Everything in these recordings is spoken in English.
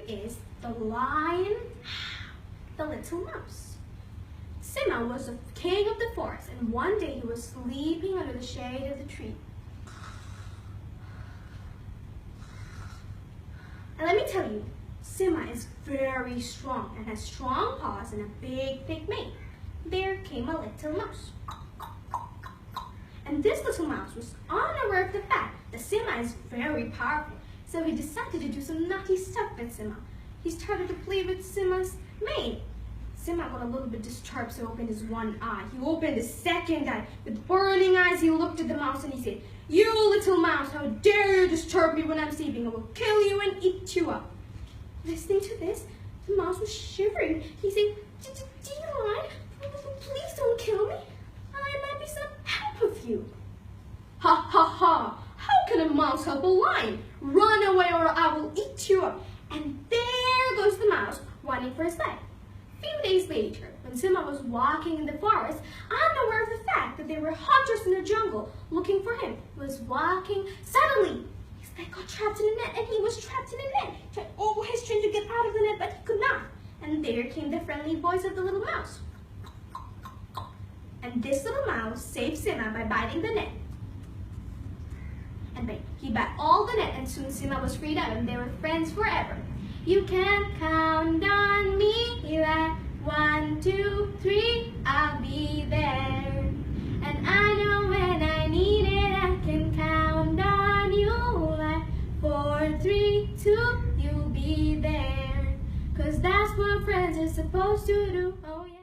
is The Lion, the Little Mouse. Simba was the king of the forest, and one day he was sleeping under the shade of the tree. And let me tell you, Simba is very strong and has strong paws and a big, thick mane. There came a little mouse. And this little mouse was unaware of the fact that Simba is very powerful, so he decided to do some naughty stuff with Simba. He started to play with Simba's mane. Simba got a little bit disturbed, so opened his one eye. He opened his second eye. With burning eyes, he looked at the mouse and he said, "You little mouse, how dare you disturb me when I'm sleeping? I will kill you and eat you up." Listening to this, the mouse was shivering. He said, "Dear Lion, please don't kill me. I might be some help with you." "Ha ha ha! How can a mouse help a lion? Run away or I will eat you up." And there goes the mouse, running for his life. A few days later, when Simba was walking in the forest, unaware of the fact that there were hunters in the jungle looking for him, he was walking. Suddenly, his leg got trapped in a net, and he was trapped in a net. He tried all his strength to get out of the net, but he could not. And there came the friendly voice of the little mouse. And this little mouse saved Simba by biting the net. And he bit all the net, and soon Simba was freed up, and they were friends forever. You can count on me, lad. 1, 2, 3, I'll be there. And I know when I need it, I can count on you, lad. 4, 3, 2, you'll be there. 'Cause that's what friends are supposed to do. Oh yeah.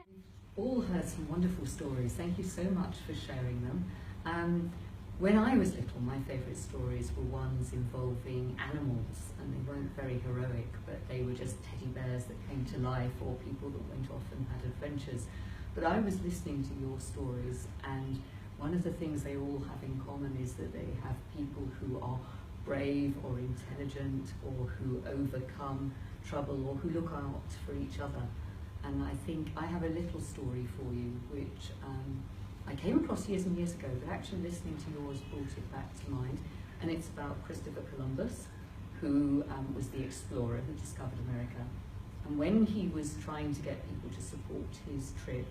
All heard some wonderful stories. Thank you so much for sharing them. When I was little, my favourite stories were ones involving animals, and they weren't very heroic, but they were just teddy bears that came to life, or people that went off and had adventures. But I was listening to your stories, and one of the things they all have in common is that they have people who are brave or intelligent, or who overcome trouble, or who look out for each other. And I think I have a little story for you, which I came across years and years ago, but actually listening to yours brought it back to mind. And it's about Christopher Columbus, who was the explorer who discovered America. And when he was trying to get people to support his trip,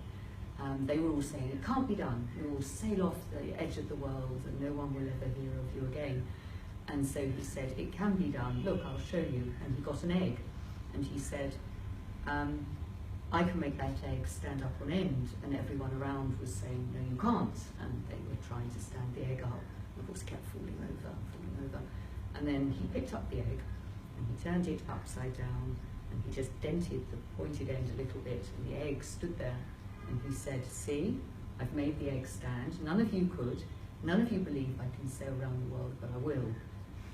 they were all saying, "It can't be done. You will sail off the edge of the world and no one will ever hear of you again." And so he said, "It can be done. Look, I'll show you." And he got an egg. And he said, "I can make that egg stand up on end." And everyone around was saying, "No, you can't." And they were trying to stand the egg up. And of course, it kept falling over. And then he picked up the egg and he turned it upside down and he just dented the pointed end a little bit, and the egg stood there. And he said, "See, I've made the egg stand. None of you could. None of you believe I can sail around the world, but I will."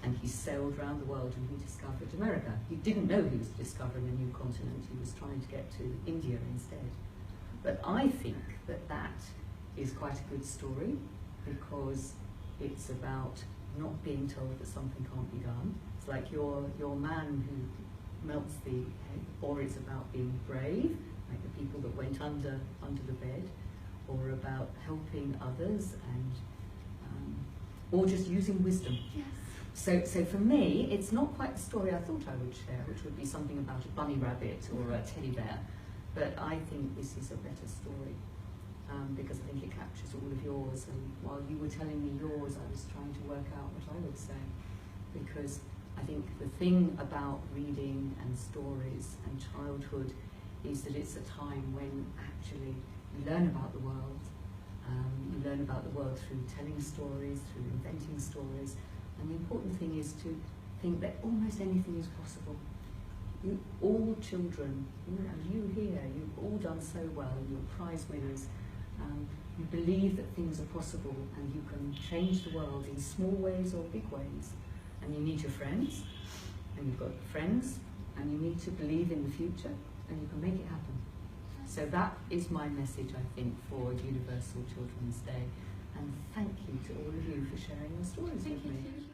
And he sailed around the world and he discovered America. He didn't know he was discovering a new continent. He was trying to get to India instead. But I think that that is quite a good story, because it's about not being told that something can't be done. It's like your man who melts the egg, or it's about being brave, like the people that went under the bed, or about helping others, and or just using wisdom. Yes. So for me, it's not quite the story I thought I would share, which would be something about a bunny rabbit or a teddy bear. But I think this is a better story, because I think it captures all of yours. And while you were telling me yours, I was trying to work out what I would say. Because I think the thing about reading and stories and childhood is that it's a time when actually you learn about the world. You learn about the world through telling stories, through inventing stories. And the important thing is to think that almost anything is possible. You, all children, and you here, you've all done so well, you're prize winners. You believe that things are possible and you can change the world in small ways or big ways. And you need your friends, and you've got friends, and you need to believe in the future, and you can make it happen. So that is my message, I think, for Universal Children's Day. And thank you to all of you for sharing your stories with me.